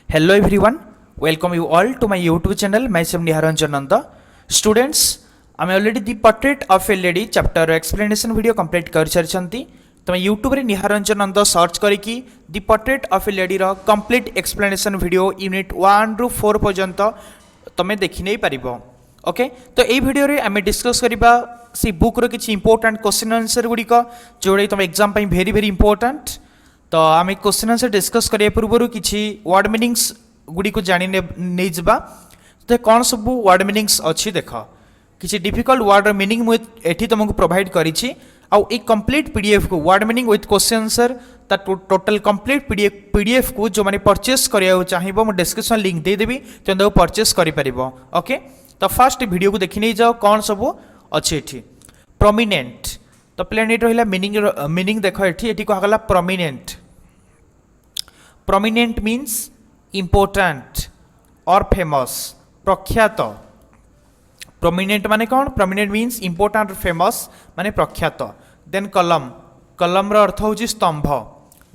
Hello everyone, welcome you all to my YouTube channel. Myself Niharanjan Nanda. Students, I am already the portrait of a lady chapter explanation video complete कर सारिछंती. तमे YouTube रे Niharanjan Nanda search करिकी the portrait of a lady रो complete explanation video unit 1 ରୁ 4 पर्यंत तमे देखि नै परिबो. ओके तो ए वीडियो रे आमे डिस्कस करिबा सी बुक रो किछि इंपोर्टेंट क्वेश्चन आंसर गुडी को जोडे तमे एग्जाम पई वेरी वेरी इंपोर्टेंट. तो आम क्वेश्चन आंसर डिस्कस करिया पूर्व किछि वर्ड मीनिंग्स गुडी को जानि नै जबा. तो कौन सब वर्ड मीनिंग्स अच्छी देख किसी डिफिकल्ट वर्ड मीनिंग एठी तुमको प्रोवाइड करिछि आउ एक कंप्लीट पीडीएफ को word meaning with question answer ता टोटल कंप्लीट पीडीएफ को जो माने परचेस करिया चाहिबो मो डिस्क्रिप्शन लिंक दे देबी तो परचेस करि परिबो. ओके तो फर्स्ट वीडियो को देखि नै जाओ कौन सब अच्छी एठी. प्रोमिनेंट तो प्लेन एट रहिला मीनिंग देखो एठी एठी कहला प्रोमिनेंट. प्रोमिनेंट मीन्स इंपोर्टेंट और फेमस प्रख्यात. प्रोमिनेंट माने कौन? प्रोमिनेंट मीन्स इंपोर्टेंट और फेमस माने प्रख्यात. देन कलम, कलम रो अर्थ होची स्तंभ.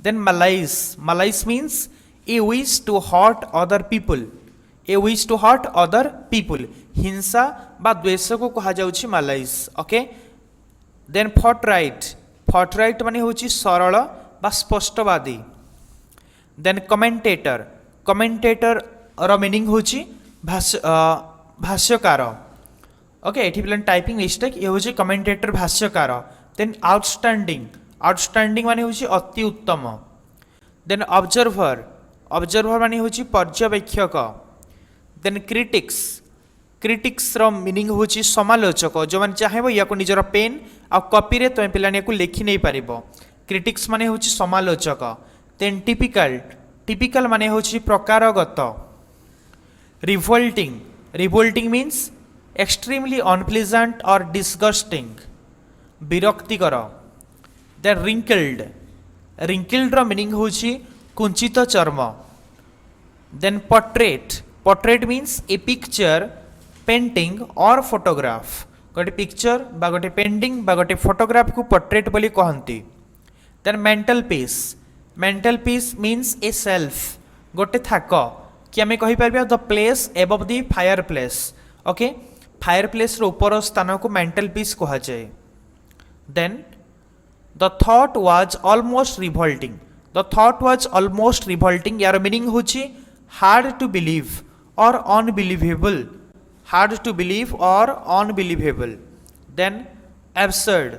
Then malice, malice means a wish to hurt other people, a wish to hurt other people हिंसा बा द्वेष को कहा जाउची मलाइस. ओके देन फॉरट्राइट, फॉरट्राइट माने होची सरल बा स्पष्टवादी. देन कमेंटेटर, कमेंटेटर रो मीनिंग होची भाष्यकार. ओके एठी प्लेन टाइपिंग मिस्टेक, ये होची कमेंटेटर भाष्यकार. देन आउटस्टैंडिंग, आउटस्टैंडिंग माने होची अति उत्तम. देन ऑब्जर्वर, ऑब्जर्वर माने होची पर्यवेक्षक. देन क्रिटिक्स, क्रिटिक्स रो मीनिंग होची समालोचक जो माने चाहेबो या को निजर पेन आ कॉपी रे तमे पिलाने को लिखि नै परिबो. क्रिटिक्स माने होची समालोचक. देन टिपिकल, टिपिकल माने होची प्रकारगत. Revolting, revolting means extremely unpleasant और डिस्गस्टिंग विरक्तिकर. देन रिंकल्ड, रिंकल्ड रो मीनिंग होची कुंचित चर्म. Then portrait, portrait means a picture painting और फोटोग्राफ. गोटे पिक्चर बा गोटे पेंटिंग बा गोटे फोटोग्राफ को पोर्ट्रेट बोली कहंती. Then mantelpiece, mantelpiece means a shelf गोटे थाक कि आम कहि परबा the place above the fireplace. Okay fireplace रो ऊपर स्थान को मेंटल पीस कहा जाए. Then the thought was almost revolting, the thought was almost revolting यार मीनिंग होची हार्ड टू बिलीव और अनबिलीवेबल, हार्ड टू बिलीव और unbelievable. Then absurd,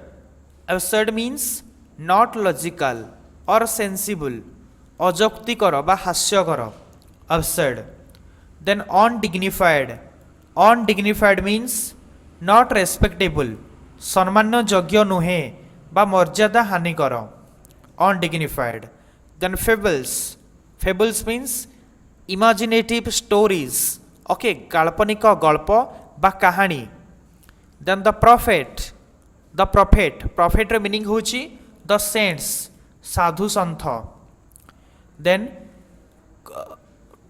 absurd means not logical और सेंसिबल अजोक्तिकर बा हास्यकर absurd. Then undignified, undignified means not respectable सम्मान योग्य नुहे बा मर्यादा हानिकर undignified. Then fables, fables means imaginative stories. Okay काल्पनिक गल्प बा कहानी. Then the profit, the profit, profit रे मीनिंग होची द सेंट्स साधु संथ. Then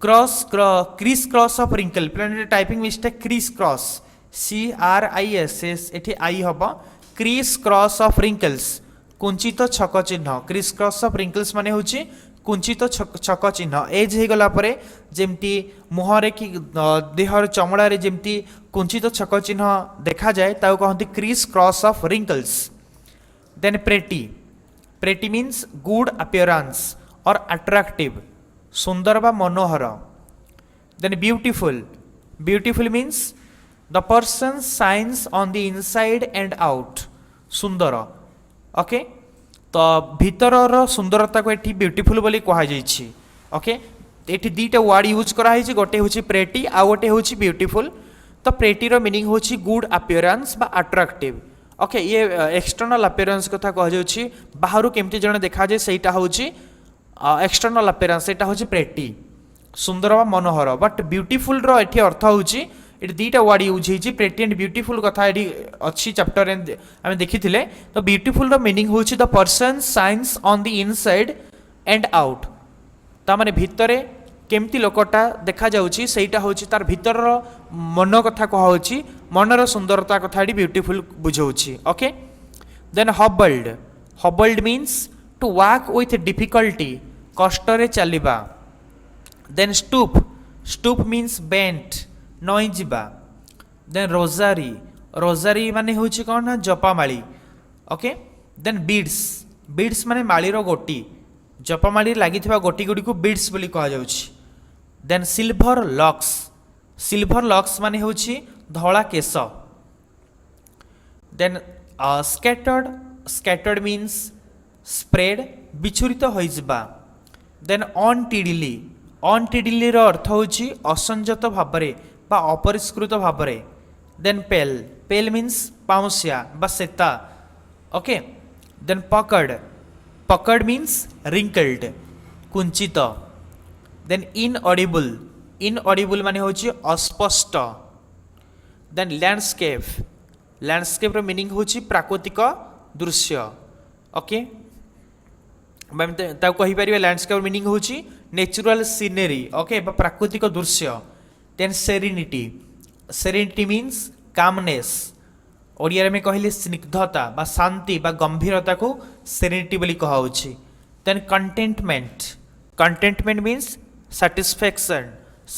cross, criss cross of wrinkle, plain typing mistake criss cross CRISS एठी आई हबो क्रिस क्रॉस ऑफ रिंकल्स कुंचित छक चिन्ह. क्रिस क्रॉस ऑफ रिंकल्स माने होची कुंचित छक चिन्ह. एज हे गला परे जेमती मुहरे कि देहर चमड़ा रे जेमती कुंचित छक चिन्ह देखा जाए ताऊ कहंती criss cross of wrinkles. Then pretty, pretty means good appearance और अट्रैक्टिव सुंदर बा मनोहर. Then beautiful, beautiful means the person shines on the inside and out सुंदर. ओके तो भीतर सुंदरता को एठी ब्यूटीफुल बोली कहा जाइछि. ओके एठी दीटा वर्ड यूज करा हिछि, गोटे होछि प्रेटी आ गोटे होछि ब्यूटीफुल. तो प्रेटी रो मीनिंग होछि गुड अपीयरेंस बा अट्रैक्टिव. ओके ये एक्सटर्नल अपीयरेंस कथा कह जाउछि बाहरु केमती जने देखा जाय सेटा होछि एक्सटर्नल अपीयरेंस, सेटा होछि प्रेटी सुंदर बा मनोहर. बट ब्यूटीफुल रो एठी अर्थ होछि एठी दीटा वर्ड यूज हिछि प्रेटी एंड ब्यूटीफुल कथा एठी अच्छी चैप्टर आमे देखिथिले. तो ब्यूटीफुल रो मीनिंग होछि the person shines on the inside and out. ता माने भितरे केमती लोकटा देखा जाउछि सेटा होछि तार भितर मन कथा कहा होछि मनर सुंदरता कथा एठी ब्यूटीफुल बुझौछि. Okay then hobbled, hobbled means to walk with difficulty कष्ट रे चलिबा. देन स्टूप मीन्स बेंट नई जिबा देन रोजारी माने होची कौन ना जपामाली ओके देन बीड्स माने मालीर गोटी जपामाली लगी गोटी गुड़ी को बीड्स बोली कहा जाउछि देन सिल्भर लक्स माने होची धला केस देन स्कैटर्ड मीन्स स्प्रेड विचुरित हो जिबा देन अनटिडिली अर्थ होची असंजत भाबरे बा अपरिष्कृत भाबरे देन पेल मीन्स पाउसिया बा सेता ओके देन पकड़ मीन्स रिंकल्ड कुंचित देन इनऑडिबल माने होची अस्पष्ट देन लैंडस्केप रो मीनिंग होची प्राकृतिक दृश्य ओके ताको कहि परिबे लैंडस्केप मीनिंग होची नेचुरल सीनरी ओके बा प्राकृतिक दृश्य then serenity means calmness Odia में कहले स्निग्धता बा शांति बा गंभीरता को सेरेनिटी बोली कहा होची देन कंटेंटमेंट मीन्स सैटिस्फैक्शन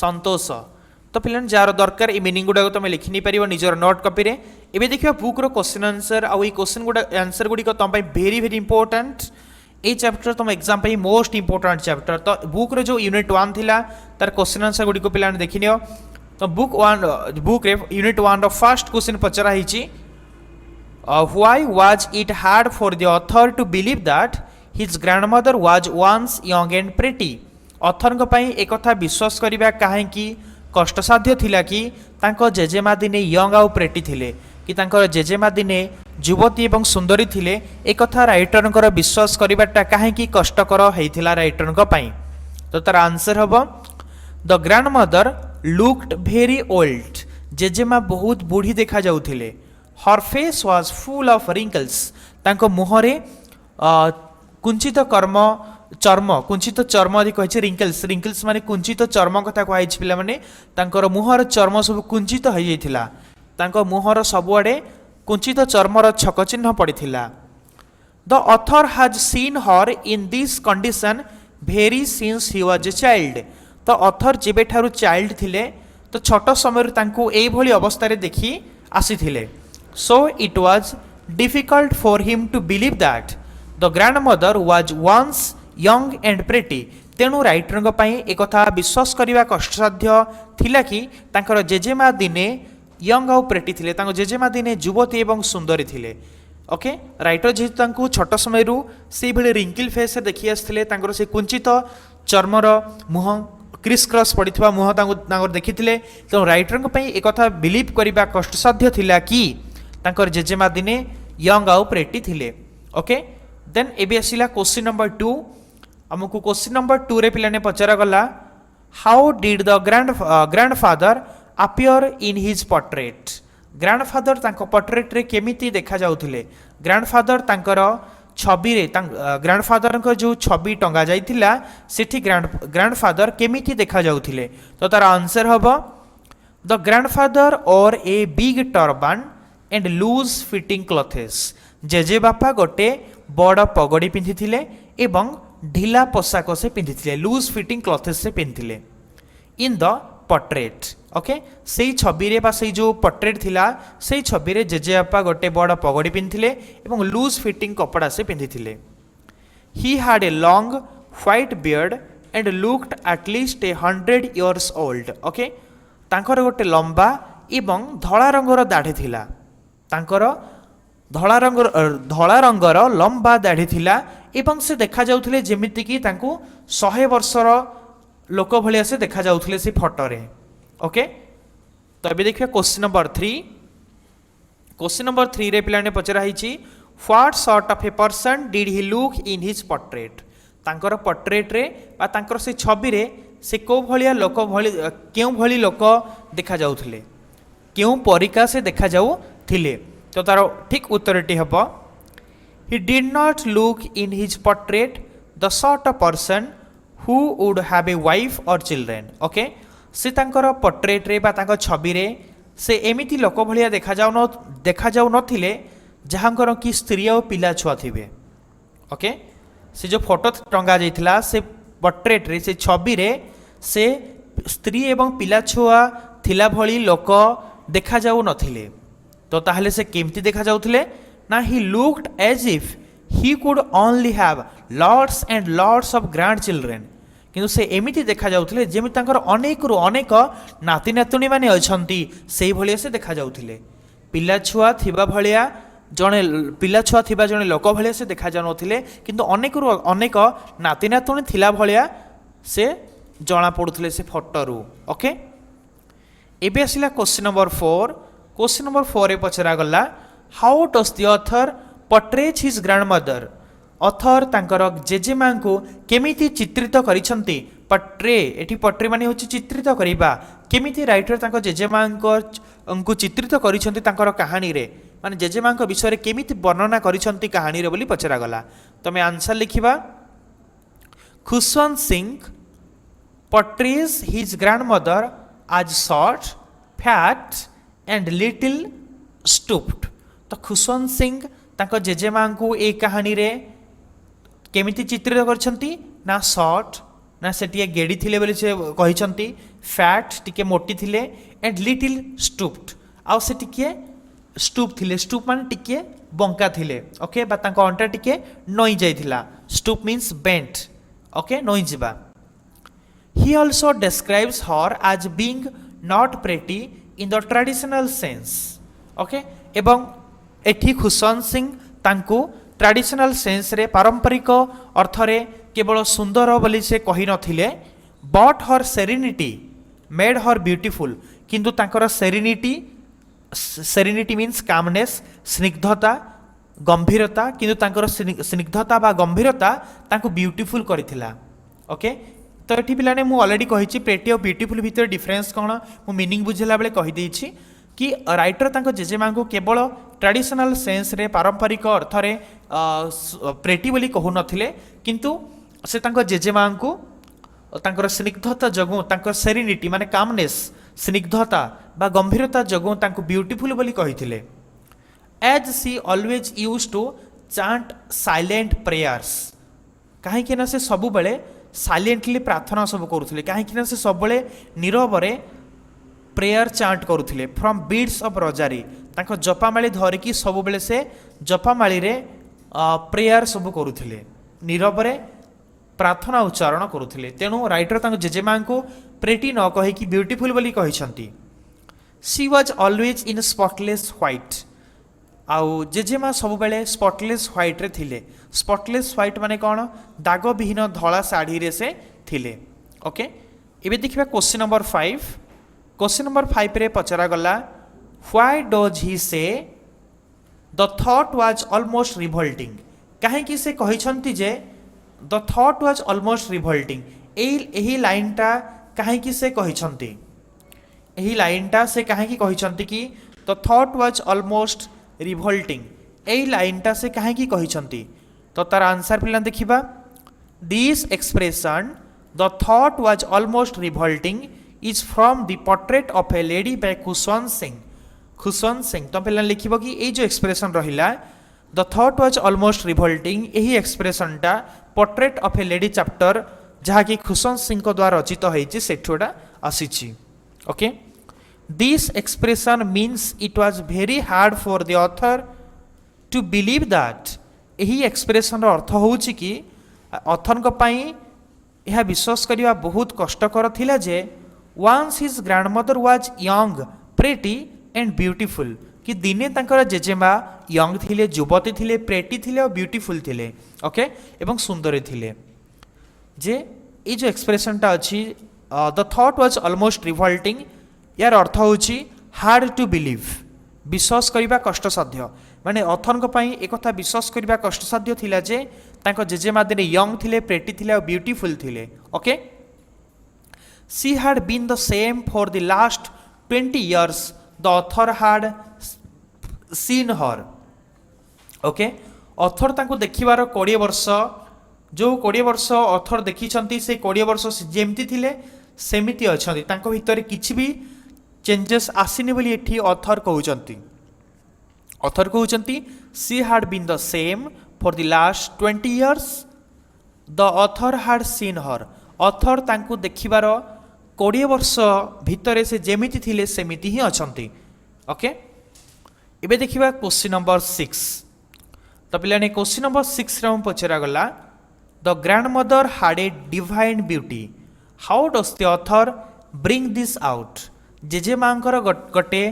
संतोष तो पिलान जार दरकार ए मीनिंग गुडा तुम लिखि नहीं पारिबो निजर नोट कॉपी रे एबे देखिबा बुक रो क्वेश्चन आंसर आ ई क्वेश्चन गुडा आंसर गुडी को तुम पई वेरी वेरी इंपोर्टेंट ए चैप्टर तुम एग्जाम पई मोस्ट इंपोर्टेंट चैप्टर तो बुक रो जो यूनिट 1 थिला तार क्वेश्चन आंसर गुडी को पिलान देखिनियो तो बुक रे यूनिट 1 रो फर्स्ट क्वेश्चन पचरा हिची why was it hard for the author to believe that his grandmother was once young and pretty author को पई एक कथा विश्वास करिबा काहे कि कष्टसाध्य थिला कि तांको जेजेमा दिने यंग आउ प्रेटी थिले कि तांकर जेजेमा दिने युवती एवं सुंदरी थिले एक कथा राइटर विश्वास करिबाटा काहे कि कष्टकर हेइथिला राइटर को पई तो तार आंसर हबो the grandmother looked very old जेजेमा बहुत बूढ़ी देखा जाउथिले her face was full of wrinkles तांको मुहरे कुंचित कुंचित चर्म आदि कहि रिंकल्स माने कुंचित चर्म कथा कहै छि पिला माने तांकर मुहर चर्म सब कुंचित हो जाइथिला तांको मुहर सबुआडे कुंचित चर्मर छक चिन्ह पड़िथिला the author has seen her in this condition भेरी since he was a child तो ऑथर जेबे ठारू चाइल्ड थिले तो छोट समय तांको एई भली अवस्था रे देखि आसीथिले So it was difficult for him to believe that the grandmother was once young and pretty. तेणु राइटर एक कथा विश्वास करने कष्टसाध्य थिला कि तांकर जेजेमा दिने यंग आउ प्रेटी थिले तांको जेजेमा दिने युवती एवं सुंदरी थिले ओके राइटर जेहेतु तांको छोट समय से भले रिंकिल फेस देखि आसथिले तांकर से कुंचित चर्मर मुह क्रिस क्रस पड़िथिबा मुह तांको देखिथिले तेणु राइटर एक कथा बिलीव करने कष्टसाध्य थिला कि तांकर जेजेमा दिने यंग आउ प्रेटी थिले ओके देन एबे आसिला क्वेश्चन नंबर 2 हमकु क्वेश्चन नंबर 2 रे पिलाने पचरा गला how did the grandfather appear in his portrait grandfather तांको पोर्ट्रेट रे केमिति देखा जाउथिले ग्रैंडफादर तांकर छवि रे ग्रैंडफादर को जो छवि टंगा जाइथिला सेठी ग्रैंडफादर केमिति देखा जाउथिले तो तार आंसर हबो द ग्रैंडफादर और a big turban and loose fitting clothes जेजे बापा गोटे बड़ पगड़ी पिंधिथिले एवं ढिला पोशाक से पिंधिथिले लूज फिटिंग क्लथेस से पिंधिथिले इन द पोर्ट्रेट ओके सेई छवि रे बा सेई जो पोर्ट्रेट थिला सेई छवि रे जेजे बापा गोटे बड़ पगड़ी पिंधिथिले एवं लूज फिटिंग कपड़ा से पिंधिथिले he had a long white beard and looked at least 100 years old okay तांकर गोटे लंबा एवं धला रंगर दाढ़ी थिला तांकर धला रंगर लंबा दाढ़ी थिला एवं से देखा जाउथिले जेमिति कि तांको 100 वर्षर लोक भलिया से देखा जाउथिले से फोटो रे ओके तो अबे देखिए क्वेश्चन नंबर 3 रे पिलाने पचरा हिची what sort of a person did he look in his portrait तांकर पोर्ट्रेट रे बा तांकर से छवि रे से को भलिया लोक भली केउ भली लोक देखा जाउथिले केउ परिका से देखा जाउ थिले तो तार ठीक उत्तरटी हब he did not look in his portrait the sort of person who would have a wife और चिल्ड्रेन ओके से तांकर पोर्ट्रेट रे बा तांकर छवि रे से एमिति लोक भलिया देखा जाउ नथिले जहांकर कि स्त्री और पिला छुआ थिबे ओके से जो फोटो टंगा जाइथिला से पोर्ट्रेट रे से छवि रे से स्त्री एवं पिला छुआ थिला भली लोक देखा जाऊ नथिले। तो ताहले से केमती देखा जाउथिले ना he looked as if he could only have lots and lots of grand children. किंतु से एमिति देखा जाउथिले जेमि तांकर अनेक रु अनेक नाती नातुणी माने अछंती सेही भलिया से देखा जाउथिले। पिला छुआ थिबा भलिया जणे पिला छुआ थिबा जणे लोक भलिया से देखा जाउ नथिले किंतु अनेक रु अनेक नाती नातुणी थिला भलिया से जणा पडुथिले से फोटो रु। ओके एबे आसिला क्वेश्चन नंबर 4। क्वेश्चन नंबर 4 रे पचरा गला how does the author portrays his grandmother। Author तांकर जेजेमा को केमिति चित्रित करिसंती। पट्रे एठी पट्रे माने होची चित्रित करिबा। केमिति राइटर तांकर जेजेमा को चित्रित करिसंती तांकर कहानी रे माने जेजेमा को विषय रे केमिति वर्णना करिसंती कहानी रे बोली पचरा गला। तमे आंसर लिखिबा Khushwant Singh portrays his grandmother as short, fat and little stooped। तो खुशवंत सिंह तांको जेजेमा को ए कहानी रे केमिति चित्रित करछंती ना शॉर्ट ना से टिके गेडी थिले बोली से कहिसंती, फैट टिके मोटी थिले एंड लिटिल स्टूप्ड आ से टिके स्टूप थिले। स्टूप माने टिके बंका थिले। ओके बा तांको अंटा टिके नई जाइथिला। Stoop means bent. ओके नई जिबा। He also describes her as being not pretty in the traditional sense। Okay एवं एठी खुशवंत सिंह तांको ट्रेडिशनल सेंस रे पारंपरिक अर्थ रे केवल सुंदर बोली से कहि नथिले but her serenity made her beautiful. किंतु तांकर सेरेनिटी मीन्स कामनेस स्निग्धता गंभीरता किंतु तांकर स्निग्धता बा गंभीरता तांको ब्यूटीफुल करिथिला। ओके तो ये पिलाने मु ऑलरेडी कही प्रेटी और ब्यूटीफुल भितर डिफरेन्स कौन मु मीनिंग बुझेला बेले कही देछि कि राइटर तांको जेजेमा को केवल ट्रेडिशनल सेंस रे पारंपरिक अर्थ रे प्रेटी बोली कहू नथिले किंतु से तांको जेजेमा को तांकर स्निग्धता जगु तांकर सेरेनिटी माने कामनेस स्निग्धता बा गंभीरता जगु तांको ब्यूटीफुल बोली कहिथिले। As she always used to chant silent prayers. काहे कि ना से सबु बेले साइलेंटली प्रार्थना सब करुले कहीं से सब नीरव प्रेयर चांट करुले फ्रॉम बीड्स ऑफ रोजारी तांको जपामाली धरिकी सब बेले से जपामाली रे प्रेयर सब करुले नीरव प्रार्थना उच्चारण करुले। तेणु राइटर तांको जेजेमा को प्रेटी न कहीकि ब्यूटीफुल बोली कहिसंती। She was always in spotless white. आउ जेजेमा सब बेले स्पॉटलेस व्हाइट रे थिले। स्पॉटलेस व्हाइट माने कौन दाग विहीन धला साड़ी रे से थिले। ओके एबे देखिबा क्वेश्चन नंबर 5। क्वेश्चन नंबर 5 रे पचरा गला why does he say the thought was almost revolting. काहे कि से कहिसंती जे the thought was almost revolting. एही लाइनटा काहे कि से कहिसंती एही लाइनटा से काहे कि कहिसंती कि the thought was almost revolting. एही लाइनटा से काहे कि कहिसंती तो तार आंसर पिला देखिबा this expression the thought was almost revolting is from the portrait of a lady by Khushwant Singh. Khushwant Singh तो पिला लिखिबो कि ए जो एक्सप्रेशन रहिला the thought was almost revolting एही एक्सप्रेशनटा portrait of a lady chapter जहा कि खुशवंत सिंह को द्वारा रचित होईची सेठोडा आसीची। Okay this expression means it was very hard for the author to believe that. यही एक्सप्रेशन अर्थ होउछि कि ऑथर को पाई यह विश्वास करिवा बहुत कष्टकर थिला जे once his grandmother was young pretty and beautiful कि दिने तांकर जेजेमा यंग थिले युवती थिले प्रेटी थिले और ब्यूटीफुल थिले। ओके एवं सुंदर थिले जे ये जो एक्सप्रेशनटा अछि the thought was almost revolting यार अर्थ होउछि हार्ड टू बिलीव विश्वास करिबा कष्टसाध्य माने ऑथर को पाई एक कथा विश्वास करिबा कष्टसाध्य थिला जे तांको जेजेमा दिने यंग थिले प्रेटी थिले और ब्यूटीफुल थिले। Okay she had been the same for the last 20 years the author had seen her. Okay author तांको देखिबार 20 वर्ष जो 20 वर्ष ऑथर देखिछंती से 20 वर्ष जेमती थिले सेमिति अछंती तांको भितर किछि भी चेंजेस आसीने बोली एठी ऑथर कहउचंती। ऑथर कहउचंती she had been the same for the last 20 years the author had seen her. Author तांको देखिबार 20 वर्ष भितर से जेमिति थिले सेमिति ही अछंती ओके एबे देखिबा क्वेश्चन नंबर 6 तो पिलाने क्वेश्चन नंबर 6 रे हम पचरा गला the grandmother had a divine beauty how does the author bring this out जेजे मांकर गोटे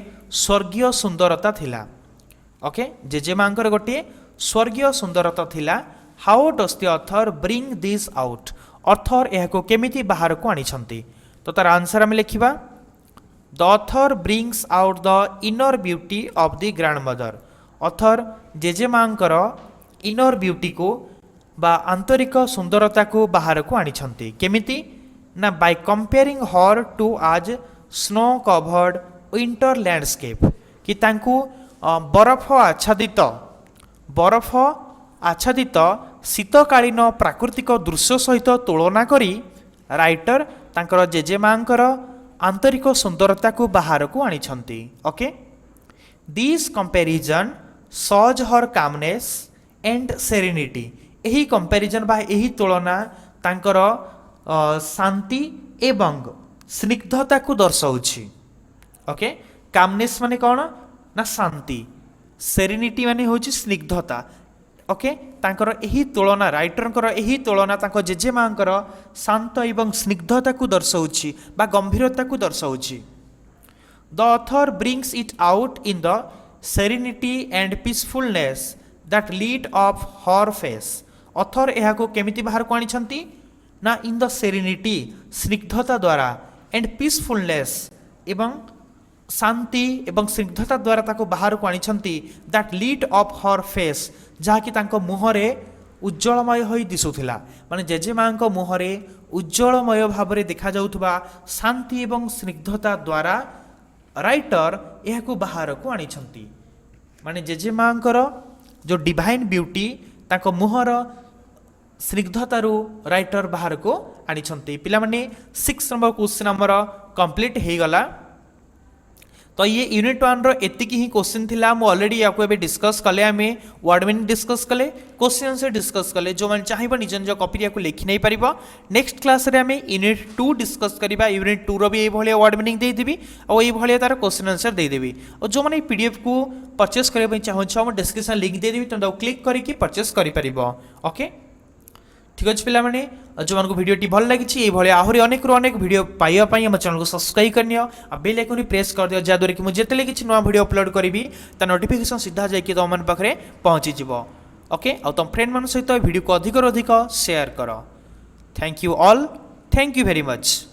स्वर्गीय सुंदरता थिला ओके जेजे मांकर गोटे स्वर्गीय सुंदरता थिला how does the author bring this out author एहाको केमिति बाहर को आनी छंती तो तार आंसर हम लिखिबा the author brings out the inner beauty of the grandmother author जेजे मांकर इनर ब्यूटी को बा आंतरिक सुंदरता को बाहर को आनी छंती केमिति ना बाय कंपेयरिंग हर टू आज स्नो कवर्ड विंटर लैंडस्केप कि तांकू बरफ आच्छादित शीतकालीन प्राकृतिक दृश्य सहित तुलना करी राइटर तांकर जेजेमांकर आंतरिक सुंदरता को बाहर को आनी छंती ओके दिस कंपैरिजन सज हर कामनेस एंड सेरेनिटी यही कंपैरिजन बा यही तुलना तांकर शांति एवं स्निग्धता को दर्शाउछि ओके कामनेस माने कौन ना शांति सेरेनिटी माने होछि स्निग्धता ओके तांकर यही तुलना राइटरकर यही तुलना तांको जेजेमांकर शांत एवं स्निग्धता को दर्शाउछि बा गंभीरता को दर्शाउछि the author brings it out in the serenity and peacefulness that lead off her face author एहाको केमिति बाहर को आनी छंती ना इन द सेरेनिटी स्निग्धता द्वारा एंड पीसफुलनेस एवं शांति एवं स्निग्धता द्वारा ताको बाहर को आनी that lead off her face जहाँकि तांको मुहरे उज्जवलमय होई दिसुथिला माने जेजेमांको मुहरे उज्जवलमय भाव में देखा जाउथबा शांति एवं स्निग्धता द्वारा राइटर एहाको बाहर को आनी माने जेजेमांकर जो डिवाइन ब्यूटी तांको मुहर स्निग्धतारू राइटर बाहर को आनी पिला माने 6 नंबर क्वेश्चन हमर कंप्लीट हो गला तो ये यूनिट 1 रो एतिकी ही क्वेश्चन थिला मु ऑलरेडी याको एबे डिस्कस कले आमे वर्ड मीनिंग डिस्कस कले क्वेश्चन से डिस्कस कले जो मन चाहिबो निज निज कॉपी याको लिखि नै परिबो नेक्स्ट क्लास रे आमे यूनिट 2 डिस्कस करिबा यूनिट 2 रो भी ए भलिया वर्ड मीनिंग दे देबी और ए भलिया तार क्वेश्चन आंसर दे देबी और जो माने पीडीएफ को परचेस करबा चाहौ छ हम डिस्क्रिप्शन लिंक दे देबी त क्लिक करिकि परचेस करि परिबो ओके ठीक अच्छे पिला माने जो मन को वीडियो भल लगी ये आहरी अनेक अनेक वीडियो पाइबापी आम चैनल को सब्सक्राइब करनी और बेल आइकन प्रेस कर दियो जहाँद्वारा कि मुझे किसी नुआ वीडियो अपलोड करी ता नोटिफिकेशन सीधा जाकि तुम मन पाखे पहुँची ओके आ तुम फ्रेंड मान सहित वीडियो को अधिक शेयर कर thank you all thank you very much.